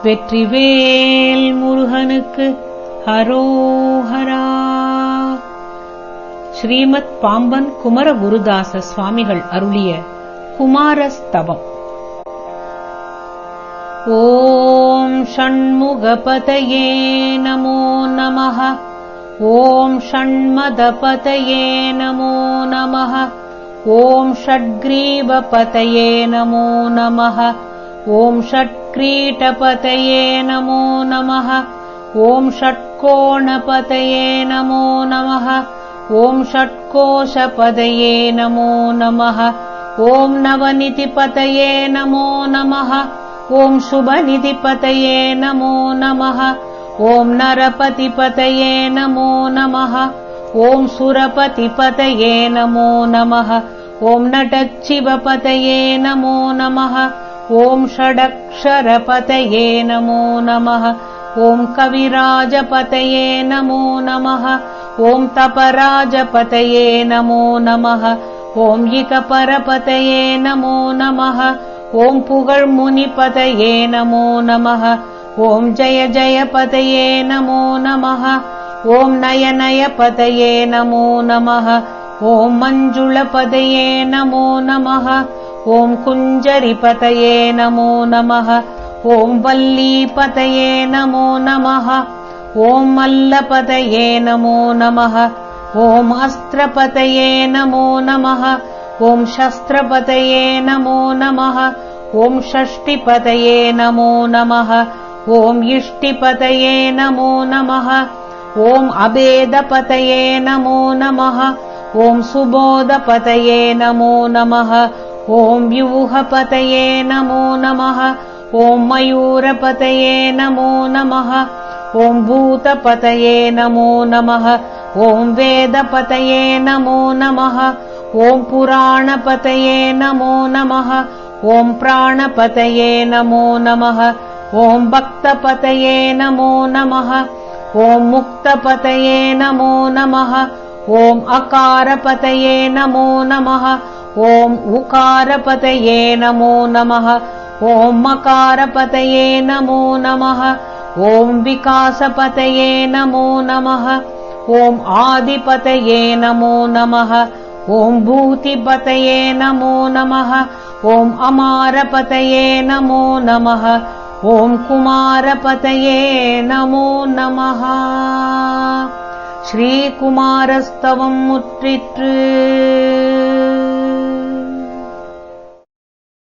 வெற்றிவேல் முருகனுக்கு ஹரோஹரா. ஸ்ரீமத் பாம்பன் குமர குருதாச சுவாமிகள் அருளிய குமாரஸ்தவம். ஓம் ஷண்முகபதயே நமோ நமः. ஓம் ஷண்மதபதயே நமோ நமः. ஓம் ஷட்க்ரீவபதயே நமோ நமः. ஓம் ஷட்க்ரீடபதயே நமோ நமः. ஓம் ஷட்கோணபதயே நமோ நமः. ஓம் ஷட்கோஷபதயே நமோ நமः. ஓம் நவநிதிபதயே நமோ நமः. ஓம் சுபநிதிபதயே நமோ நமः. ஓம் நரபதிபதயே நமோ நமः. ஓம் சுரபதிபதயே நமோ நமः. ஓம் நடச்சிவபதயே நமோ நமः. ஓம் ஷடக்ஷரபதயே நமோ நமः. ஓம் கவிராஜபதயே நமோ நமः. ஓம் தபராஜபதயே நமோ நமः. ஓம் இகபரபதயே நமோ நமः. ஓம் புகழ்முனிபதயே நமோ நமः. ஓம் ஜய ஜயபதயே நமோ நமः. ஓம் நயநயபதயே நமோ நமः. ஓம் மஞ்சுளபதயே நமோ நமः. ஓம் குஞ்சரிபதயே நமோ நமः. ஓம் வல்லீபதயே நமோ நமः. ஓம் மல்லபதயே நமோ நமः. ஓம் அஸ்திரபதயே நமோ நமः. ஓம் சஸ்திரபதயே நமோ நமः. ஓம் ஷஷ்டிபதயே நமோ நமः. ஓம் இஷ்டிபதயே நமோ நமः. ஓம் அபேதபதயே நமோ நமः. ஓம் சுபோதபதயே நமோ நமः. ஓம் வியூஹபதயே நமோ நமः. ஓம் மயூரபதயே நமோ நமः. ஓம் பூதபதயே நமோ நமः. ஓம் வேதபதயே நமோ நமः. ஓம் புராணபதயே நமோ நமः. ஓம் பிராணபதயே நமோ நமः. ஓம் பக்தபதயே நமோ நமः. ஓம் முக்தபதயே நமோ நமः. ஓம் அகாரபதயே நமோ நமः. ஓம் உகாரபதயே நமோ நமः. ஓம் மகாரபதயே நமோ நமः. ஓம் விகாசபதயே நமோ நமः. ஓம் ஆதிபதயே நமோ நமः. ஓம் பூதிபதயே நமோ நமः. ஓம் அமாரபதயே நமோ நமः. ஓம் குமாரபதயே நமோ நமः. ஸ்ரீ குமாரஸ்தவம் முற்றிற்று.